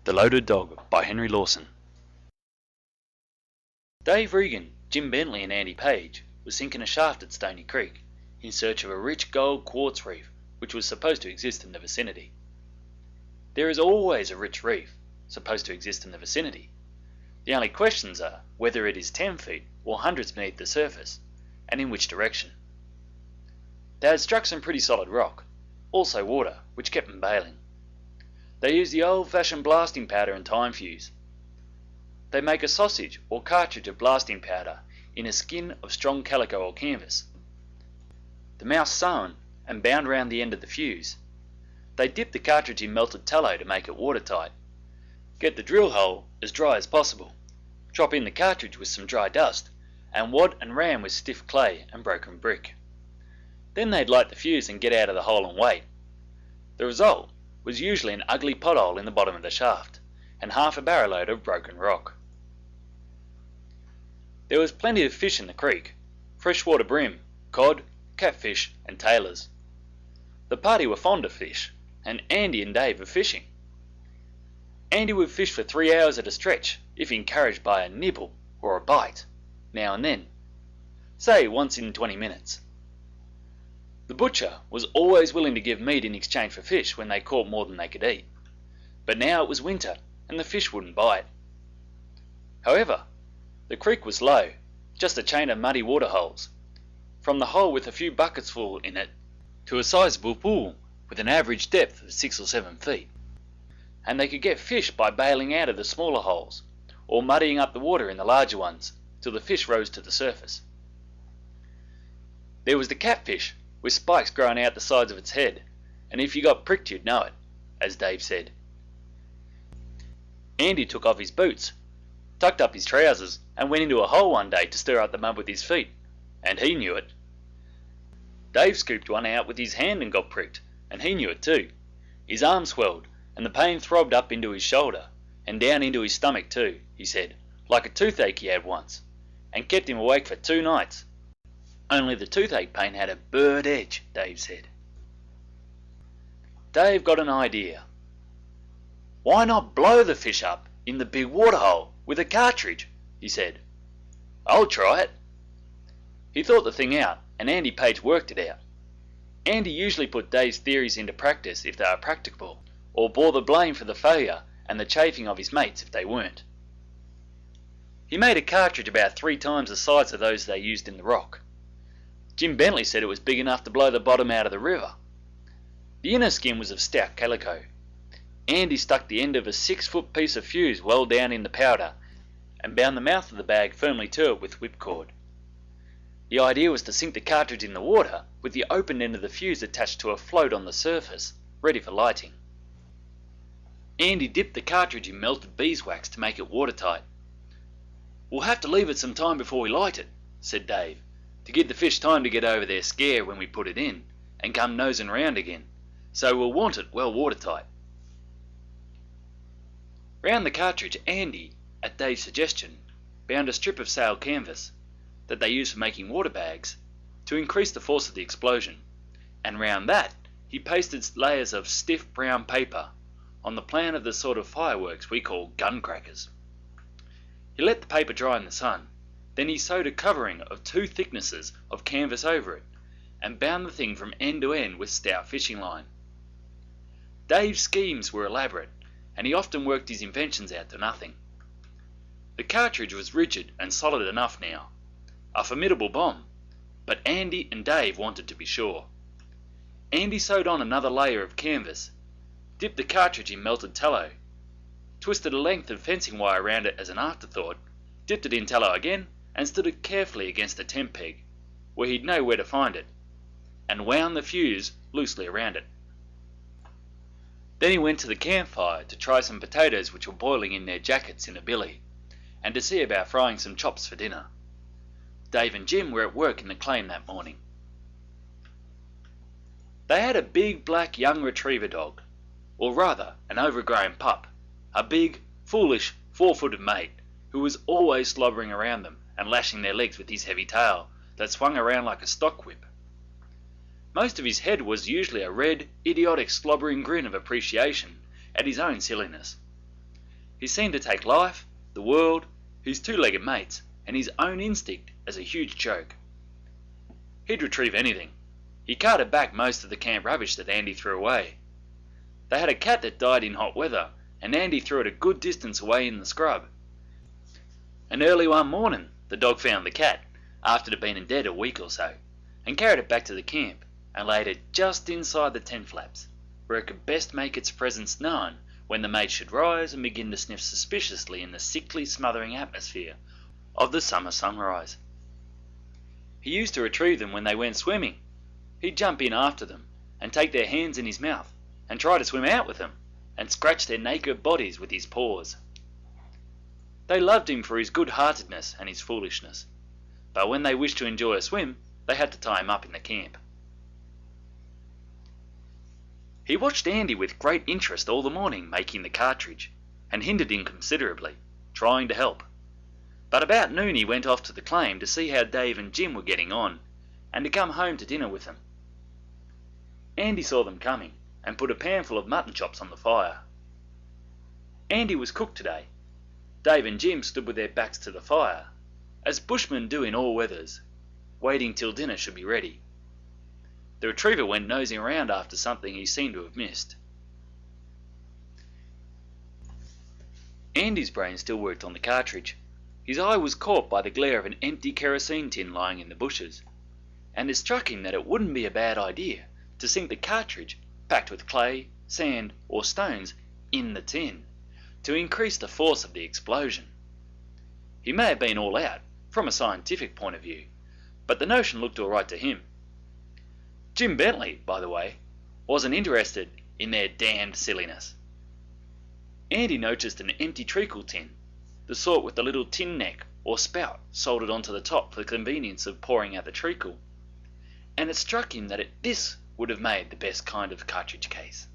The Loaded Dog by Henry Lawson. Dave Regan, Jim Bentley and Andy Page were sinking a shaft at Stoney Creek in search of a rich gold quartz reef which was supposed to exist in the vicinity. There is always a rich reef supposed to exist in the vicinity. The only questions are whether it is 10 feet or hundreds beneath the surface, and in which direction. They had struck some pretty solid rock, also water, which kept them bailing. They used the old-fashioned blasting powder and time fuse. They make a sausage or cartridge of blasting powder in a skin of strong calico or canvas. The mouth sewn and bound round the end of the fuse. They dip the cartridge in melted tallow to make it watertight. Get the drill hole as dry as possible. Drop in the cartridge with some dry dust and wad and ram with stiff clay and broken brick. Then they'd light the fuse and get out of the hole and wait. The result was usually an ugly pothole in the bottom of the shaft and half a barrow load of broken rock. There was plenty of fish in the creek, freshwater bream, cod, catfish and tailors. The party were fond of fish, and Andy and Dave of fishing. Andy would fish for 3 hours at a stretch if encouraged by a nibble or a bite, now and then, say once in 20 minutes. The butcher was always willing to give meat in exchange for fish when they caught more than they could eat, but now it was winter and the fish wouldn't bite. However, the creek was low, just a chain of muddy water holes, from the hole with a few buckets full in it to a sizable pool with an average depth of 6 or 7 feet, and they could get fish by bailing out of the smaller holes or muddying up the water in the larger ones till the fish rose to the surface. There was the catfish, with spikes growing out the sides of its head, and if you got pricked you'd know it, as Dave said. Andy took off his boots, tucked up his trousers, and went into a hole one day to stir up the mud with his feet, and he knew it. Dave scooped one out with his hand and got pricked, and he knew it too. His arm swelled, and the pain throbbed up into his shoulder, and down into his stomach too, he said, like a toothache he had once, and kept him awake for 2 nights. Only the toothache pain had a bird edge, Dave said. Dave got an idea. Why not blow the fish up in the big waterhole with a cartridge, he said. I'll try it. He thought the thing out, and Andy Page worked it out. Andy usually put Dave's theories into practice if they were practicable, or bore the blame for the failure and the chafing of his mates if they weren't. He made a cartridge about 3 times the size of those they used in the rock. Jim Bentley said it was big enough to blow the bottom out of the river. The inner skin was of stout calico. Andy stuck the end of a 6-foot piece of fuse well down in the powder and bound the mouth of the bag firmly to it with whipcord. The idea was to sink the cartridge in the water with the open end of the fuse attached to a float on the surface, ready for lighting. Andy dipped the cartridge in melted beeswax to make it watertight. We'll have to leave it some time before we light it, said Dave, to give the fish time to get over their scare when we put it in and come nosing round again, so we'll want it well watertight. Round the cartridge, Andy, at Dave's suggestion, bound a strip of sail canvas that they used for making water bags to increase the force of the explosion, and round that he pasted layers of stiff brown paper on the plan of the sort of fireworks we call gun crackers. He let the paper dry in the sun. Then he sewed a covering of 2 thicknesses of canvas over it and bound the thing from end to end with stout fishing line. Dave's schemes were elaborate, and he often worked his inventions out to nothing. The cartridge was rigid and solid enough now, a formidable bomb, but Andy and Dave wanted to be sure. Andy sewed on another layer of canvas, dipped the cartridge in melted tallow, twisted a length of fencing wire around it as an afterthought, dipped it in tallow again, and stood it carefully against a tent peg, where he'd know where to find it, and wound the fuse loosely around it. Then he went to the campfire to try some potatoes which were boiling in their jackets in a billy, and to see about frying some chops for dinner. Dave and Jim were at work in the claim that morning. They had a big black young retriever dog, or rather an overgrown pup, a big, foolish, 4-footed mate, who was always slobbering around them and lashing their legs with his heavy tail that swung around like a stock whip. Most of his head was usually a red, idiotic, slobbering grin of appreciation at his own silliness. He seemed to take life, the world, his two-legged mates, and his own instinct as a huge joke. He'd retrieve anything. He carted back most of the camp rubbish that Andy threw away. They had a cat that died in hot weather, and Andy threw it a good distance away in the scrub. And early one morning, the dog found the cat, after it had been dead a week or so, and carried it back to the camp, and laid it just inside the tent flaps, where it could best make its presence known when the mates should rise and begin to sniff suspiciously in the sickly smothering atmosphere of the summer sunrise. He used to retrieve them when they went swimming. He'd jump in after them, and take their hands in his mouth, and try to swim out with them, and scratch their naked bodies with his paws. They loved him for his good-heartedness and his foolishness, but when they wished to enjoy a swim, they had to tie him up in the camp. He watched Andy with great interest all the morning making the cartridge, and hindered him considerably, trying to help. But about noon he went off to the claim to see how Dave and Jim were getting on, and to come home to dinner with them. Andy saw them coming, and put a panful of mutton chops on the fire. Andy was cook today. Dave and Jim stood with their backs to the fire, as bushmen do in all weathers, waiting till dinner should be ready. The retriever went nosing around after something he seemed to have missed. Andy's brain still worked on the cartridge. His eye was caught by the glare of an empty kerosene tin lying in the bushes, and it struck him that it wouldn't be a bad idea to sink the cartridge, packed with clay, sand, or stones, in the tin, to increase the force of the explosion. He may have been all out, from a scientific point of view, but the notion looked all right to him. Jim Bentley, by the way, wasn't interested in their damned silliness. Andy noticed an empty treacle tin, the sort with the little tin neck or spout soldered onto the top for the convenience of pouring out the treacle, and it struck him that this would have made the best kind of cartridge case.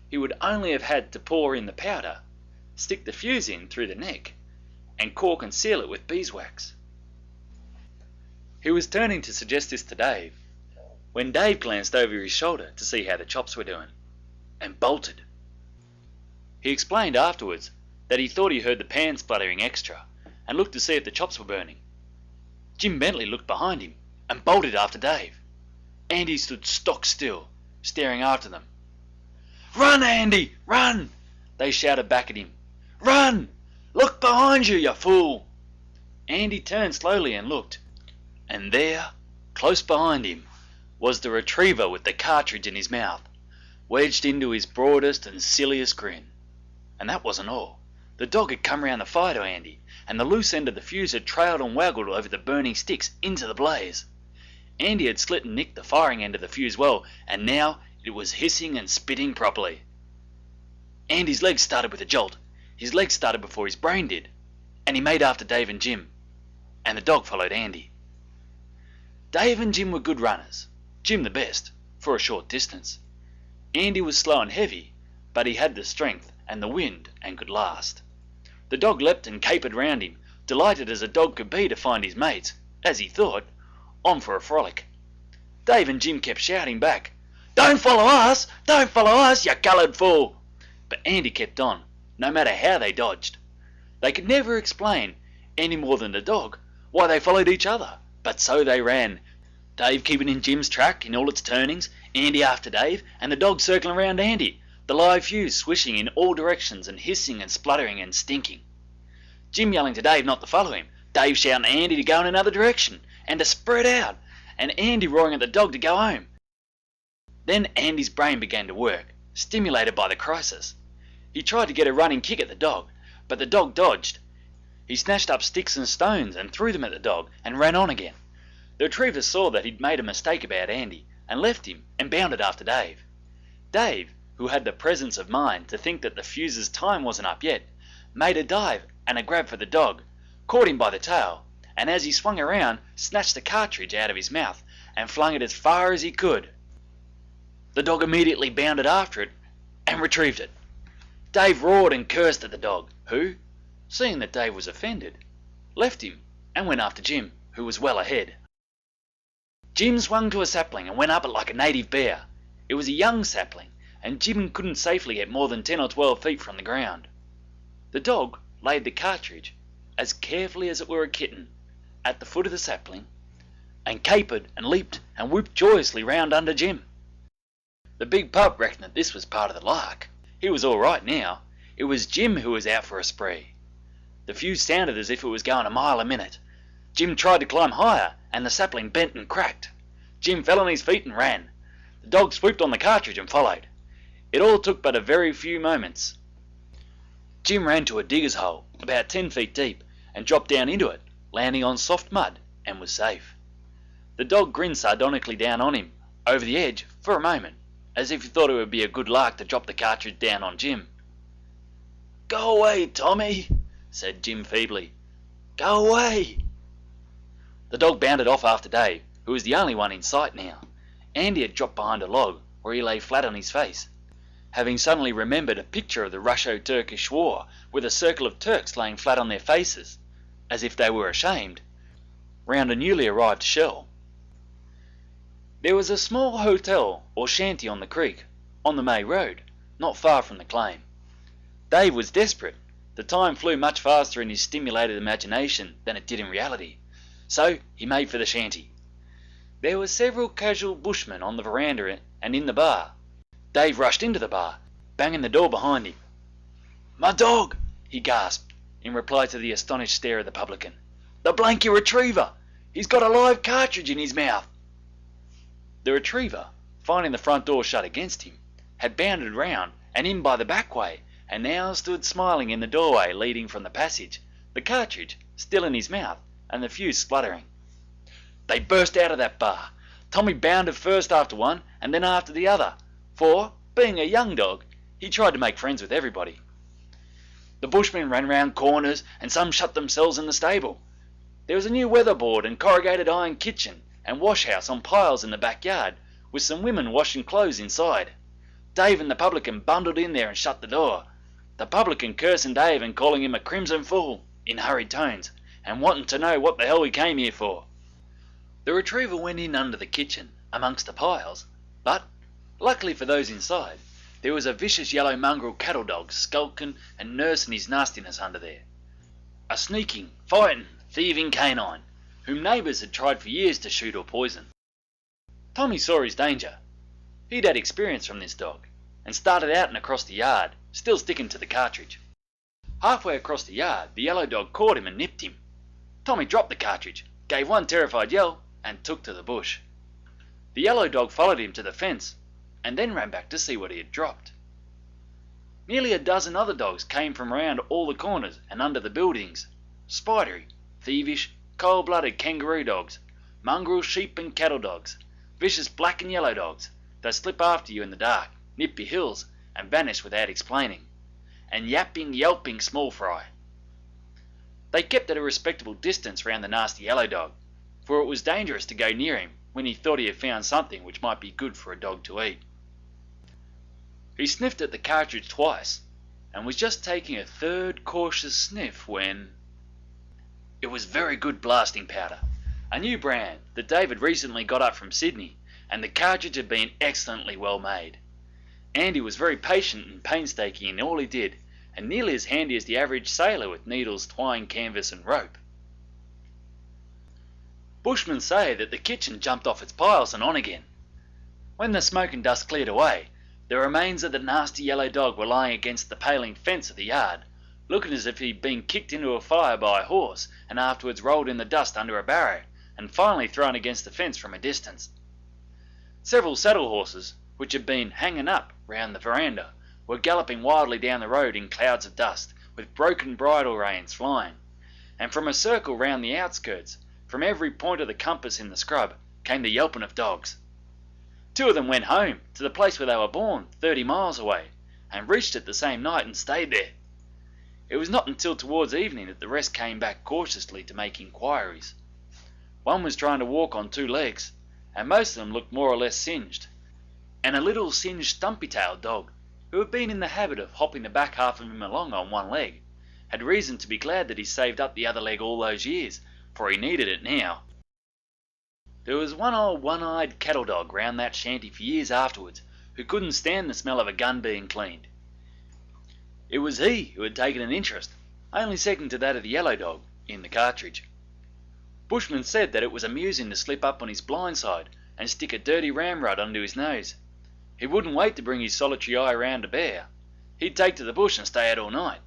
He would only have had to pour in the powder, stick the fuse in through the neck, and cork and seal it with beeswax. He was turning to suggest this to Dave, when Dave glanced over his shoulder to see how the chops were doing, and bolted. He explained afterwards that he thought he heard the pan spluttering extra, and looked to see if the chops were burning. Jim Bentley looked behind him, and bolted after Dave. Andy stood stock still, staring after them. "Run, Andy, run!" they shouted back at him. "Run! Look behind you, you fool!" Andy turned slowly and looked, and there, close behind him, was the retriever with the cartridge in his mouth, wedged into his broadest and silliest grin. And that wasn't all. The dog had come round the fire to Andy, and the loose end of the fuse had trailed and waggled over the burning sticks into the blaze. Andy had slit and nicked the firing end of the fuse well, and now it was hissing and spitting properly. Andy's legs started with a jolt. His legs started before his brain did, and he made after Dave and Jim, and the dog followed Andy. Dave and Jim were good runners, Jim the best, for a short distance. Andy was slow and heavy, but he had the strength and the wind and could last. The dog leapt and capered round him, delighted as a dog could be to find his mates, as he thought, on for a frolic. Dave and Jim kept shouting back, "Don't follow us! Don't follow us, you coloured fool!" But Andy kept on, no matter how they dodged. They could never explain, any more than the dog, why they followed each other, but so they ran, Dave keeping in Jim's track in all its turnings, Andy after Dave, and the dog circling round Andy, the live fuse swishing in all directions and hissing and spluttering and stinking. Jim yelling to Dave not to follow him, Dave shouting to Andy to go in another direction and to spread out, and Andy roaring at the dog to go home. Then Andy's brain began to work, stimulated by the crisis. He tried to get a running kick at the dog, but the dog dodged. He snatched up sticks and stones and threw them at the dog and ran on again. The retriever saw that he'd made a mistake about Andy and left him and bounded after Dave. Dave, who had the presence of mind to think that the fuse's time wasn't up yet, made a dive and a grab for the dog, caught him by the tail, and as he swung around, snatched the cartridge out of his mouth and flung it as far as he could. The dog immediately bounded after it and retrieved it. Dave roared and cursed at the dog, who, seeing that Dave was offended, left him and went after Jim, who was well ahead. Jim swung to a sapling and went up it like a native bear. It was a young sapling, and Jim couldn't safely get more than 10 or 12 feet from the ground. The dog laid the cartridge, as carefully as it were a kitten, at the foot of the sapling, and capered and leaped and whooped joyously round under Jim. The big pup reckoned that this was part of the lark. He was all right now. It was Jim who was out for a spree. The fuse sounded as if it was going a mile a minute. Jim tried to climb higher, and the sapling bent and cracked. Jim fell on his feet and ran. The dog swooped on the cartridge and followed. It all took but a very few moments. Jim ran to a digger's hole, about 10 feet deep, and dropped down into it, landing on soft mud, and was safe. The dog grinned sardonically down on him, over the edge, for a moment, as if he thought it would be a good lark to drop the cartridge down on Jim. "Go away, Tommy," said Jim feebly. "Go away." The dog bounded off after Dave, who was the only one in sight now. Andy had dropped behind a log, where he lay flat on his face, having suddenly remembered a picture of the Russo-Turkish War, with a circle of Turks laying flat on their faces, as if they were ashamed, round a newly arrived shell. There was a small hotel or shanty on the creek, on the May Road, not far from the claim. Dave was desperate. The time flew much faster in his stimulated imagination than it did in reality, so he made for the shanty. There were several casual bushmen on the veranda and in the bar. Dave rushed into the bar, banging the door behind him. "My dog!" he gasped, in reply to the astonished stare of the publican. "The blanky retriever! He's got a live cartridge in his mouth!" The retriever, finding the front door shut against him, had bounded round and in by the back way, and now stood smiling in the doorway leading from the passage, the cartridge still in his mouth and the fuse spluttering. They burst out of that bar. Tommy bounded first after one and then after the other, for, being a young dog, he tried to make friends with everybody. The bushmen ran round corners and some shut themselves in the stable. There was a new weatherboard and corrugated iron kitchen and washhouse on piles in the backyard, with some women washing clothes inside. Dave and the publican bundled in there and shut the door, the publican cursing Dave and calling him a crimson fool, in hurried tones, and wanting to know what the hell we came here for. The retriever went in under the kitchen, amongst the piles, but, luckily for those inside, there was a vicious yellow mongrel cattle dog skulking and nursing his nastiness under there. A sneaking, fighting, thieving canine, whom neighbours had tried for years to shoot or poison. Tommy saw his danger. He'd had experience from this dog, and started out and across the yard, still sticking to the cartridge. Halfway across the yard, the yellow dog caught him and nipped him. Tommy dropped the cartridge, gave one terrified yell, and took to the bush. The yellow dog followed him to the fence, and then ran back to see what he had dropped. Nearly a dozen other dogs came from round all the corners and under the buildings. Spidery, thievish, cold-blooded kangaroo dogs, mongrel sheep and cattle dogs, vicious black and yellow dogs that slip after you in the dark, nip your heels, and vanish without explaining, and yapping, yelping small fry. They kept at a respectable distance round the nasty yellow dog, for it was dangerous to go near him when he thought he had found something which might be good for a dog to eat. He sniffed at the cartridge twice, and was just taking a third cautious sniff when... It was very good blasting powder, a new brand that David recently got up from Sydney, and the cartridge had been excellently well made. Andy was very patient and painstaking in all he did, and nearly as handy as the average sailor with needles, twine, canvas and rope. Bushmen say that the kitchen jumped off its piles and on again. When the smoke and dust cleared away, the remains of the nasty yellow dog were lying against the paling fence of the yard, looking as if he'd been kicked into a fire by a horse and afterwards rolled in the dust under a barrow and finally thrown against the fence from a distance. Several saddle horses, which had been hanging up round the veranda, were galloping wildly down the road in clouds of dust, with broken bridle reins flying, and from a circle round the outskirts, from every point of the compass in the scrub, came the yelping of dogs. 2 of them went home, to the place where they were born, 30 miles away, and reached it the same night and stayed there. It was not until towards evening that the rest came back cautiously to make inquiries. One was trying to walk on 2 legs, and most of them looked more or less singed, and a little singed stumpy-tailed dog, who had been in the habit of hopping the back half of him along on one leg, had reason to be glad that he saved up the other leg all those years, for he needed it now. There was one old one-eyed cattle dog round that shanty for years afterwards, who couldn't stand the smell of a gun being cleaned. It was he who had taken an interest, only second to that of the yellow dog, in the cartridge. Bushman said that it was amusing to slip up on his blind side and stick a dirty ramrod under his nose. He wouldn't wait to bring his solitary eye round a bear. He'd take to the bush and stay out all night.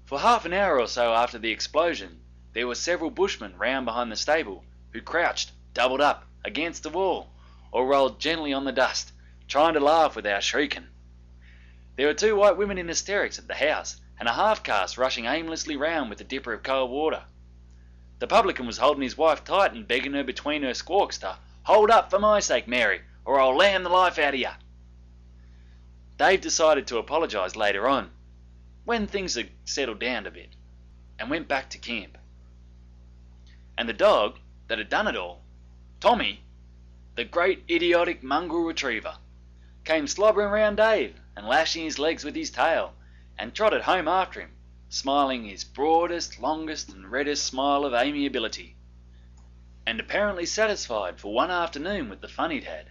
For half an hour or so after the explosion, there were several bushmen round behind the stable who crouched, doubled up, against the wall, or rolled gently on the dust, trying to laugh without shrieking. There were 2 white women in hysterics at the house, and a half-caste rushing aimlessly round with a dipper of cold water. The publican was holding his wife tight and begging her between her squawks to "Hold up for my sake, Mary, or I'll lamb the life out of you." Dave decided to apologise later on, when things had settled down a bit, and went back to camp. And the dog that had done it all, Tommy, the great idiotic mongrel retriever, came slobbering round Dave and lashing his legs with his tail, and trotted home after him, smiling his broadest, longest and reddest smile of amiability, and apparently satisfied for one afternoon with the fun he'd had.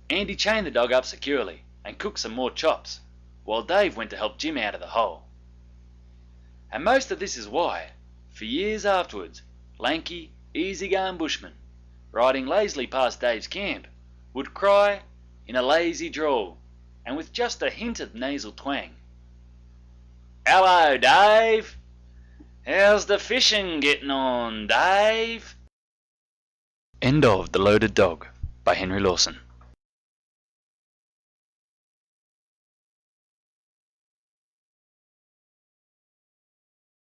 Andy chained the dog up securely and cooked some more chops, while Dave went to help Jim out of the hole. And most of this is why, for years afterwards, lanky, easy-going bushmen, riding lazily past Dave's camp, would cry, in a lazy drawl, and with just a hint of nasal twang, "Hello, Dave! How's the fishing getting on, Dave?" End of The Loaded Dog by Henry Lawson.